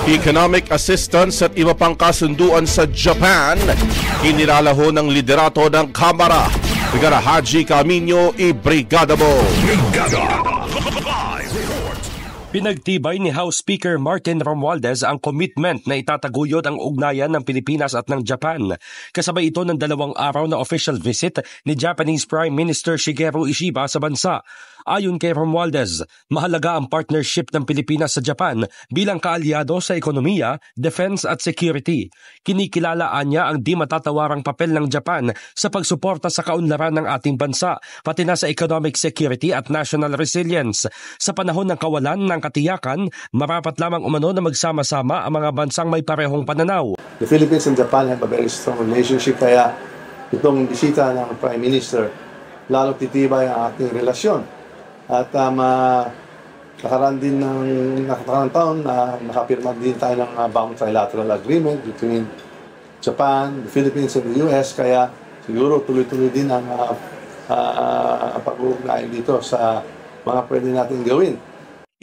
Economic assistance at iba pang kasunduan sa Japan, inilalaho ng liderato ng Kamara. Brigada Haji Camino, i-brigada mo! Pinagtibay ni House Speaker Martin Romualdez ang commitment na itataguyod ang ugnayan ng Pilipinas at ng Japan. Kasabay ito ng 2 araw na official visit ni Japanese Prime Minister Shigeru Ishiba sa bansa. Ayon kay Romualdez, mahalaga ang partnership ng Pilipinas sa Japan bilang kaalyado sa ekonomiya, defense at security. Kinikilalaan niya ang di matatawarang papel ng Japan sa pagsuporta sa kaunlaran ng ating bansa, pati na sa economic security at national resilience. Sa panahon ng kawalan ng katiyakan, marapat lamang umano na magsama-sama ang mga bansang may parehong pananaw. The Philippines and Japan have a very strong relationship, kaya itong bisita ng Prime Minister lalo titibay ang ating relasyon. At nakaraan din ng nakaraang taon na nakapirma din tayo ng bagong trilateral agreement between Japan, the Philippines, and the US. Kaya siguro tuloy-tuloy din ang pag-uugnayan dito sa mga pwede natin gawin.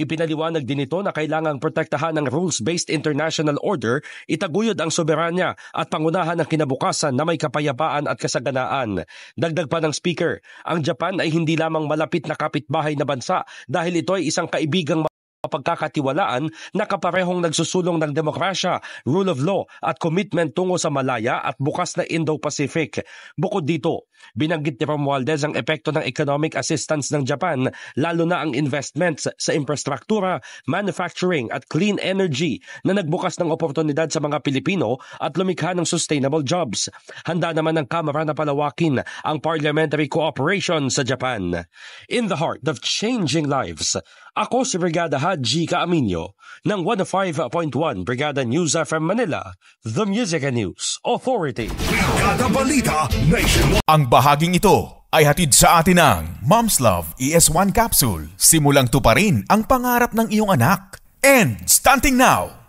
Ipinaliwanag din ito na kailangang protektahan ng rules-based international order, itaguyod ang soberanya at pangunahan ng kinabukasan na may kapayapaan at kasaganaan. Dagdag pa ng speaker, ang Japan ay hindi lamang malapit na kapitbahay na bansa dahil ito ay isang kaibigang pagkakatiwalaan na kaparehong nagsusulong ng demokrasya, rule of law at commitment tungo sa malaya at bukas na Indo-Pacific. Bukod dito, binanggit ni Romualdez ang epekto ng economic assistance ng Japan, lalo na ang investments sa infrastruktura, manufacturing at clean energy na nagbukas ng oportunidad sa mga Pilipino at lumikha ng sustainable jobs. Handa naman ng Kamara na palawakin ang parliamentary cooperation sa Japan. In the heart of changing lives, ako si Brigada Haji Camino ng 105.1 Brigada News FM Manila, The Music and News Authority. Brigada Balita Nationwide. Ang bahaging ito ay hatid sa atin ng Mom's Love ES1 Capsule. Simulang tuparin ang pangarap ng iyong anak. And stunting now,